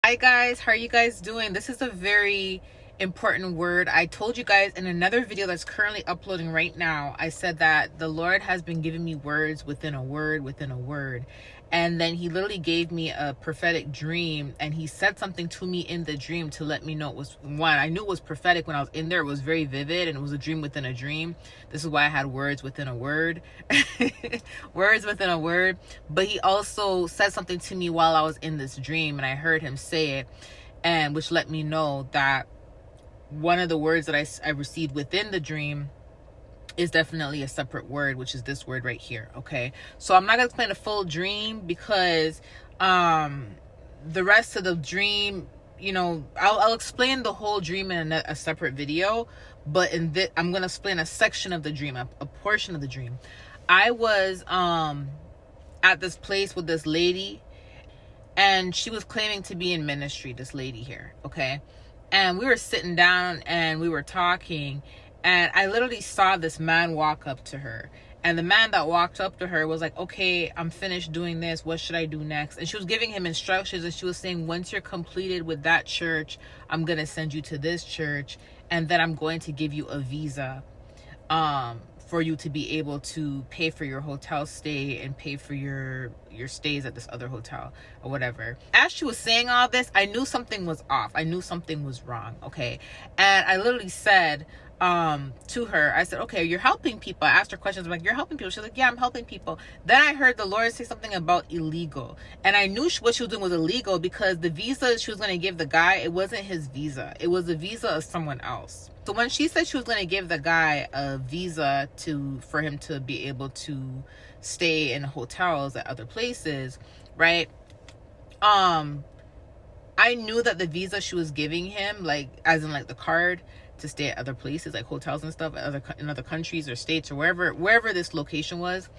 Hi guys, how are you guys doing? This is a very important word. I told you guys in another video that's currently uploading right now, I said that the Lord has been giving me words within a word within a word. And then he literally gave me a prophetic dream, and he said something to me in the dream to let me know it was one. I knew it was prophetic when I was in there. It was very vivid, and it was a dream within a dream. This is why I had words within a word. Words within a word. But he also said something to me while I was in this dream, and I heard him say it, and which let me know that one of the words that I received within the dream is definitely a separate word, which is this word right here. Okay, so I'm not gonna explain the full dream because the rest of the dream, you know, I'll explain the whole dream in a separate video, but in this I'm gonna explain a section of the dream, a portion of the dream. I was at this place with this lady, and she was claiming to be in ministry, this lady here. Okay, and we were sitting down and we were talking, and I literally saw this man walk up to her. And the man that walked up to her was like, okay, I'm finished doing this. What should I do next? And she was giving him instructions, and she was saying, once you're completed with that church, I'm going to send you to this church. And then I'm going to give you a visa for you to be able to pay for your hotel stay and pay for your stays at this other hotel or whatever. As she was saying all this, I knew something was off. I knew something was wrong. Okay. And I literally said to her, I said, okay, you're helping people. I asked her questions. I'm like, you're helping people? She's like, yeah, I'm helping people. Then I heard the Lord say something about illegal, and I knew what she was doing was illegal because the visa she was going to give the guy, it wasn't his visa. It was the visa of someone else. So when she said she was going to give the guy a visa for him to be able to stay in hotels at other places, right? I knew that the visa she was giving him, like as in like the card to stay at other places, like hotels and stuff in other countries or states or wherever this location was,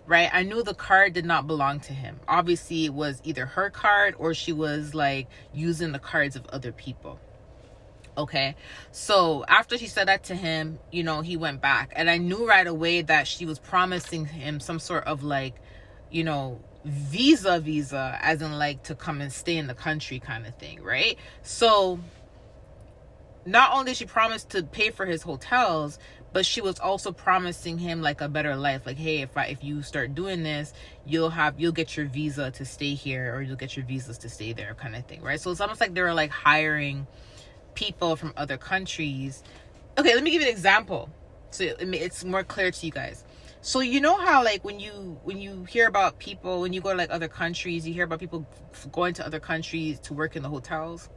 right? I knew the card did not belong to him. Obviously it was either her card or she was like using the cards of other people. Okay, so after she said that to him, you know, he went back, and I knew right away that she was promising him some sort of like, you know, visa as in like to come and stay in the country kind of thing, right? So not only did she promise to pay for his hotels, but she was also promising him like a better life. Like, hey, if you start doing this, you'll get your visa to stay here, or you'll get your visas to stay there, kind of thing, right? So it's almost like they were like hiring people from other countries. Okay, let me give you an example so it's more clear to you guys. So you know how like when you hear about people, when you go to like other countries, you hear about people going to other countries to work in the hotels,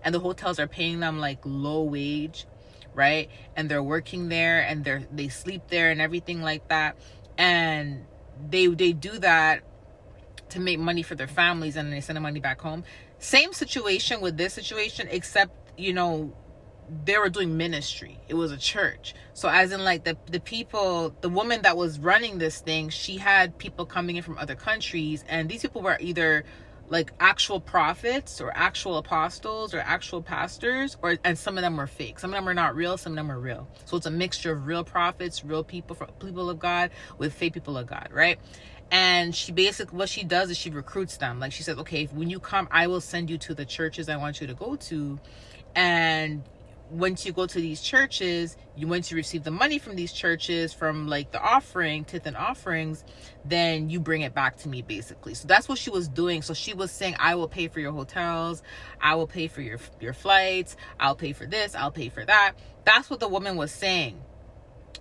and the hotels are paying them like low wage, right? And they're working there, and they sleep there and everything like that, and they do that to make money for their families, and they send the money back home. Same situation with this situation, except, you know, they were doing ministry. It was a church. So as in like the people, the woman that was running this thing, she had people coming in from other countries, and these people were either like actual prophets or actual apostles or actual pastors, and some of them were fake. Some of them are not real, some of them are real. So it's a mixture of real prophets, real people of God with fake people of God, right? And she basically, what she does is she recruits them. Like she says, okay, when you come, I will send you to the churches I want you to go to. And once you go to these churches, once you receive the money from these churches, from like the offering, tithe and offerings, then you bring it back to me, basically. So that's what she was doing. So she was saying, I will pay for your hotels, I will pay for your flights, I'll pay for this, I'll pay for that. That's what the woman was saying,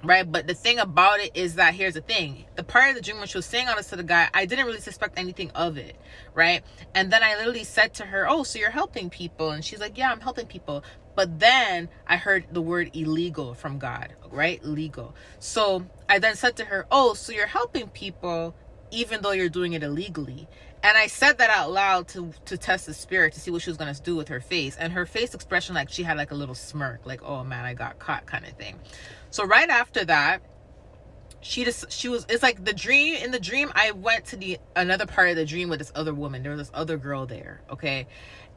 right? But the thing about it is that, here's the thing, the part of the dream when she was saying all this to the guy, I didn't really suspect anything of it, right? And then I literally said to her, oh, so you're helping people? And she's like, yeah, I'm helping people. But then I heard the word illegal from God, right? Legal. So I then said to her, oh, so you're helping people even though you're doing it illegally. And I said that out loud to test the spirit, to see what she was going to do with her face. And her face expression, like she had like a little smirk, like, oh man, I got caught kind of thing. So right after that, it's like in the dream, I went to another part of the dream with this other woman. There was this other girl there. Okay.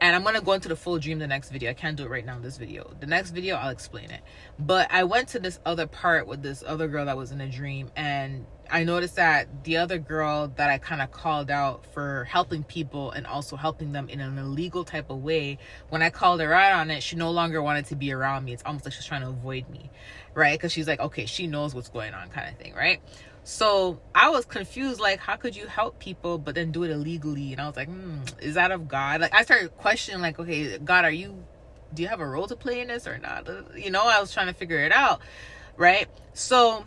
And I'm going to go into the full dream the next video. I can't do it right now in this video. The next video, I'll explain it. But I went to this other part with this other girl that was in a dream. And I noticed that the other girl that I kind of called out for helping people and also helping them in an illegal type of way, when I called her out on it, she no longer wanted to be around me. It's almost like she's trying to avoid me, right? Because she's like, okay, she knows what's going on kind of thing, right? So I was confused, like, how could you help people but then do it illegally? And I was like, is that of God? Like, I started questioning, like, okay, God, do you have a role to play in this or not? You know, I was trying to figure it out, right? So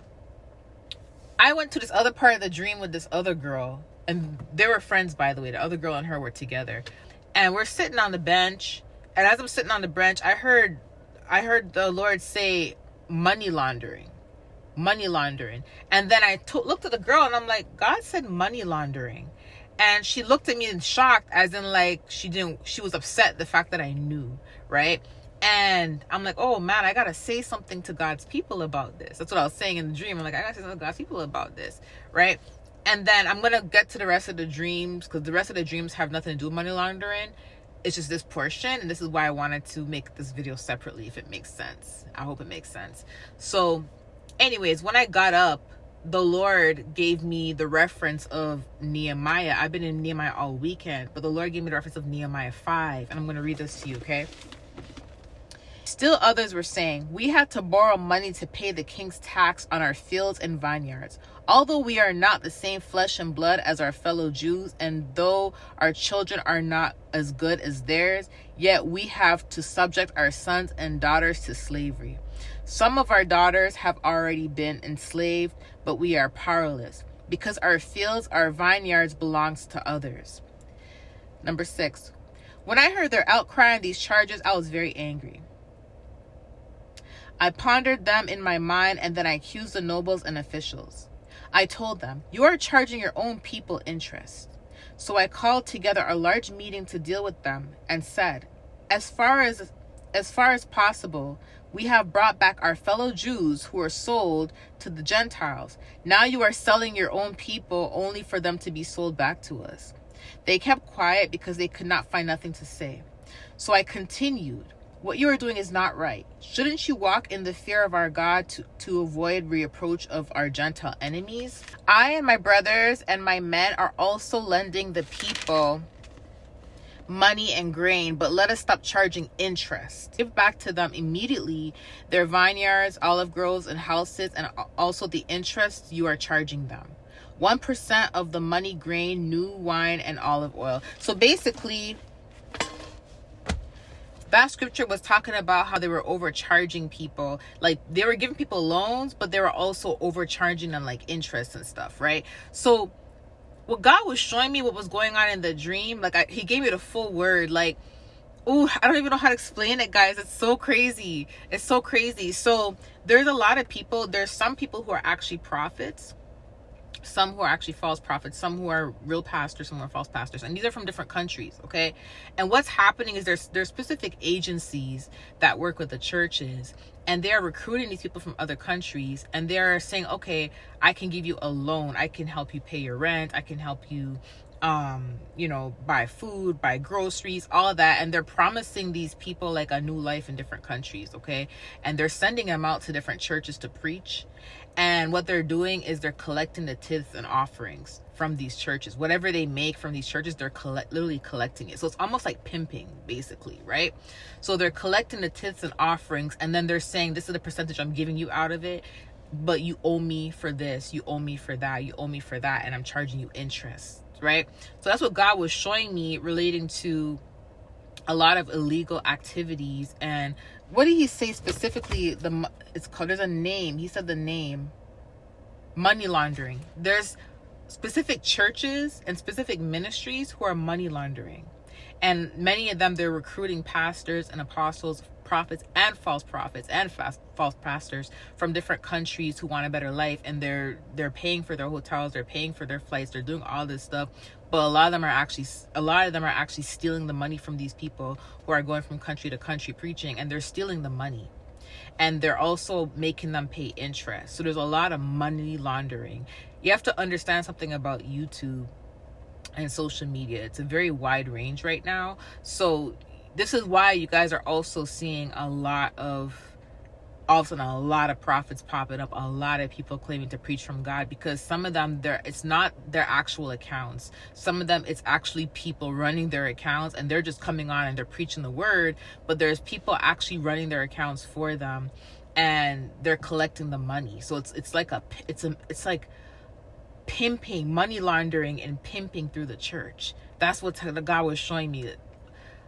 I went to this other part of the dream with this other girl, and they were friends, by the way. The other girl and her were together, and we're sitting on the bench. And as I'm sitting on the bench, I heard the Lord say money laundering. And then I looked at the girl and I'm like, God said money laundering. And she looked at me in shock, as in like she was upset the fact that I knew, right? And I'm like, oh man, I gotta say something to God's people about this. That's what I was saying in the dream. I'm like, I gotta say something to God's people about this, right? And then I'm gonna get to the rest of the dreams, because the rest of the dreams have nothing to do with money laundering. It's just this portion, and this is why I wanted to make this video separately, if it makes sense. I hope it makes sense. So anyways, when I got up, the Lord gave me the reference of Nehemiah. I've been in Nehemiah all weekend, but the Lord gave me the reference of Nehemiah 5, and I'm going to read this to you, okay? Still others were saying, we had to borrow money to pay the king's tax on our fields and vineyards. Although we are not the same flesh and blood as our fellow Jews, and though our children are not as good as theirs, yet we have to subject our sons and daughters to slavery. Some of our daughters have already been enslaved, but we are powerless, because our fields, our vineyards belongs to others. Number 6. When I heard their outcry on these charges, I was very angry. I pondered them in my mind, and then I accused the nobles and officials. I told them, you are charging your own people interest. So I called together a large meeting to deal with them and said, as far as possible, we have brought back our fellow Jews who were sold to the Gentiles. Now you are selling your own people only for them to be sold back to us. They kept quiet because they could not find nothing to say. So I continued, what you are doing is not right. Shouldn't you walk in the fear of our God to avoid reproach of our Gentile enemies? I and my brothers and my men are also lending the people money and grain, but let us stop charging interest. Give back to them immediately their vineyards, olive groves, and houses, and also the interest you are charging them. 1% of the money, grain, new wine, and olive oil. So basically, that scripture was talking about how they were overcharging people. Like, they were giving people loans, but they were also overcharging them like interest and stuff, right? So what God was showing me, what was going on in the dream, like he gave me the full word. Like, oh, I don't even know how to explain it, guys. It's so crazy. It's so crazy. So there's a lot of people. There's some people who are actually prophets, some who are actually false prophets, some who are real pastors, some who are false pastors, and these are from different countries, okay? And what's happening is there's specific agencies that work with the churches, and they're recruiting these people from other countries, and they're saying, okay, I can give you a loan, I can help you pay your rent, I can help you buy food, buy groceries, all of that. And they're promising these people like a new life in different countries, okay? And they're sending them out to different churches to preach. And what they're doing is they're collecting the tithes and offerings from these churches. Whatever they make from these churches, they're literally collecting it. So it's almost like pimping, basically, right? So they're collecting the tithes and offerings, and then they're saying, this is the percentage I'm giving you out of it, but you owe me for this, you owe me for that, you owe me for that, and I'm charging you interest, right? So that's what God was showing me relating to a lot of illegal activities. And what did he say specifically? It's called, there's a name. He said the name, money laundering. There's specific churches and specific ministries who are money laundering. And many of them, they're recruiting pastors and apostles, prophets and false prophets and false pastors from different countries who want a better life. And they're paying for their hotels, they're paying for their flights, they're doing all this stuff. But a lot of them are actually stealing the money from these people who are going from country to country preaching, and they're stealing the money. And they're also making them pay interest. So there's a lot of money laundering. You have to understand something about YouTube and social media. It's a very wide range right now. So this is why you guys are also seeing a lot of, all of a sudden, a lot of prophets popping up, a lot of people claiming to preach from God, because some of them, it's not their actual accounts. Some of them, it's actually people running their accounts, and they're just coming on and they're preaching the word, but there's people actually running their accounts for them, and they're collecting the money. So it's like pimping, money laundering and pimping through the church. That's what God was showing me.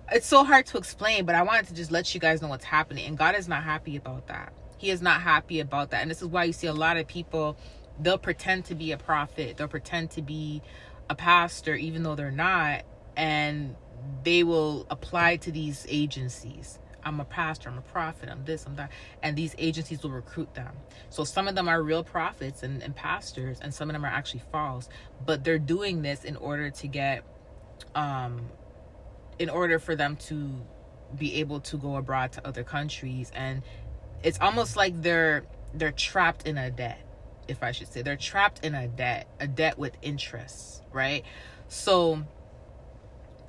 It's so hard to explain, but I wanted to just let you guys know what's happening. And God is not happy about that. He is not happy about that. And this is why you see a lot of people, they'll pretend to be a prophet. They'll pretend to be a pastor, even though they're not. And they will apply to these agencies. I'm a pastor, I'm a prophet, I'm this, I'm that. And these agencies will recruit them. So some of them are real prophets and pastors, and some of them are actually false. But they're doing this in order to get, in order for them to be able to go abroad to other countries. And it's almost like they're trapped in a debt, if I should say. They're trapped in a debt with interest, right? So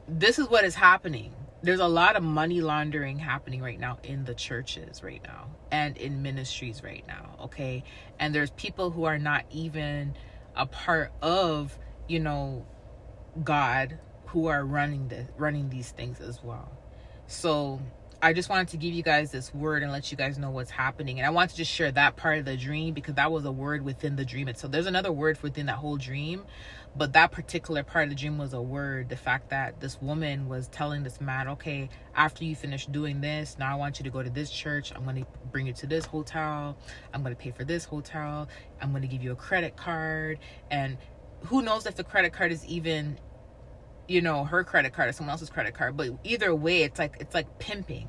this is what is happening. There's a lot of money laundering happening right now in the churches right now and in ministries right now, okay? And there's people who are not even a part of, God, who are running these things as well. So I just wanted to give you guys this word and let you guys know what's happening. And I want to just share that part of the dream, because that was a word within the dream. So there's another word within that whole dream, but that particular part of the dream was a word. The fact that this woman was telling this man, okay, after you finish doing this, now I want you to go to this church. I'm going to bring you to this hotel. I'm going to pay for this hotel. I'm going to give you a credit card. And who knows if the credit card is even, her credit card or someone else's credit card. But either way, it's like pimping.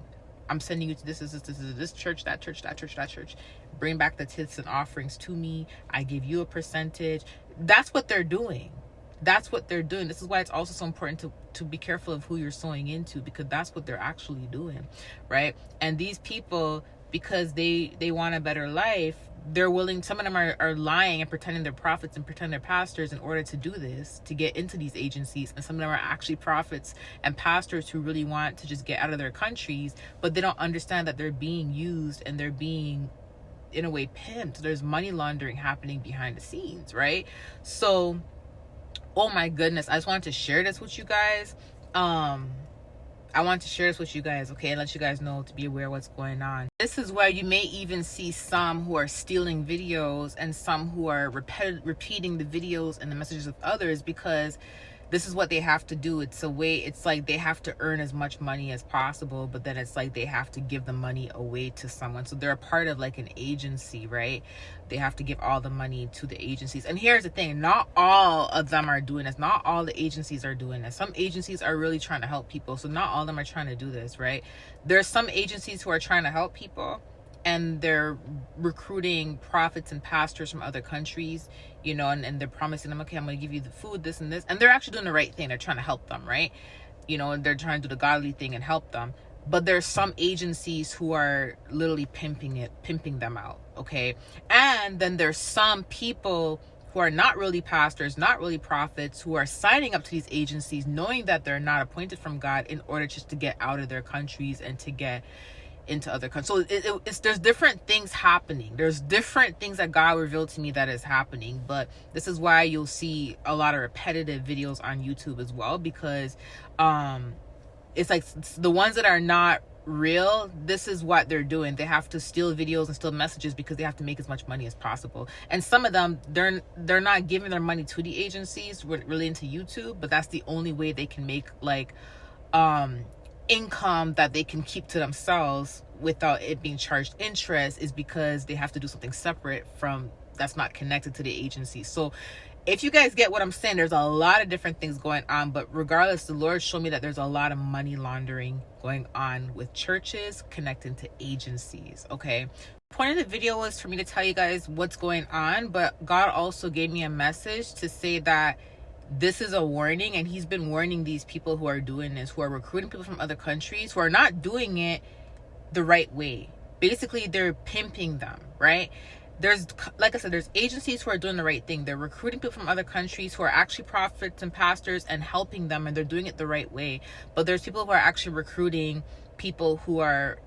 I'm sending you to this church, that church, that church, that church. Bring back the tithes and offerings to me. I give you a percentage. That's what they're doing. That's what they're doing. This is why it's also so important to be careful of who you're sowing into, because that's what they're actually doing, right? And these people, because they want a better life, they're willing, some of them are lying and pretending they're prophets and pretending they're pastors in order to do this, to get into these agencies. And some of them are actually prophets and pastors who really want to just get out of their countries, but they don't understand that they're being used and they're being, in a way, pimped. There's money laundering happening behind the scenes, right? So, oh my goodness, I just wanted to share this with you guys. I want to share this with you guys, okay, and let you guys know, to be aware of what's going on. This is where you may even see some who are stealing videos and some who are repeating the videos and the messages of others, because this is what they have to do. It's a way, it's like they have to earn as much money as possible, but then it's like they have to give the money away to someone. So they're a part of like an agency, right? They have to give all the money to the agencies. And here's the thing, not all of them are doing this. Not all the agencies are doing this. Some agencies are really trying to help people. So not all of them are trying to do this, right? There's some agencies who are trying to help people, and they're recruiting prophets and pastors from other countries, and they're promising them, okay, I'm going to give you the food, this and this. And they're actually doing the right thing. They're trying to help them, right? And they're trying to do the godly thing and help them. But there's some agencies who are literally pimping them out, okay? And then there's some people who are not really pastors, not really prophets, who are signing up to these agencies knowing that they're not appointed from God, in order just to get out of their countries and to get into other countries. So there's different things happening. There's different things that God revealed to me that is happening. But this is why you'll see a lot of repetitive videos on YouTube as well, because it's like the ones that are not real, this is what they're doing. They have to steal videos and steal messages because they have to make as much money as possible. And some of them, they're not giving their money to the agencies relating to YouTube, but that's the only way they can make like income that they can keep to themselves without it being charged interest, is because they have to do something separate from, that's not connected to the agency. So if you guys get what I'm saying, there's a lot of different things going on. But regardless, the Lord showed me that there's a lot of money laundering going on with churches connecting to agencies, okay? The point of the video was for me to tell you guys what's going on, but God also gave me a message to say that this is a warning, and he's been warning these people who are doing this, who are recruiting people from other countries, who are not doing it the right way. Basically, they're pimping them, right? there's, like I said, there's agencies who are doing the right thing. They're recruiting people from other countries who are actually prophets and pastors and helping them, and they're doing it the right way. But there's people who are actually recruiting people who are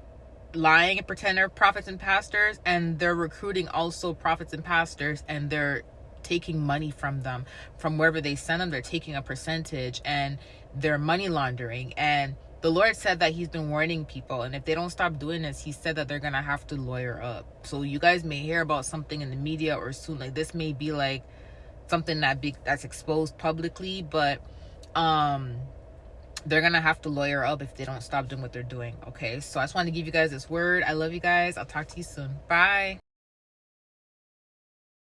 lying and pretend they're prophets and pastors, and they're recruiting also prophets and pastors, and they're taking money from them. From wherever they send them, they're taking a percentage, and they're money laundering. And the Lord said that he's been warning people, and if they don't stop doing this, he said that they're gonna have to lawyer up. So you guys may hear about something in the media, or soon, like this may be like something that's exposed publicly, but they're gonna have to lawyer up if they don't stop doing what they're doing. Okay, so I just wanted to give you guys this word. I love you guys. I'll talk to you soon. Bye.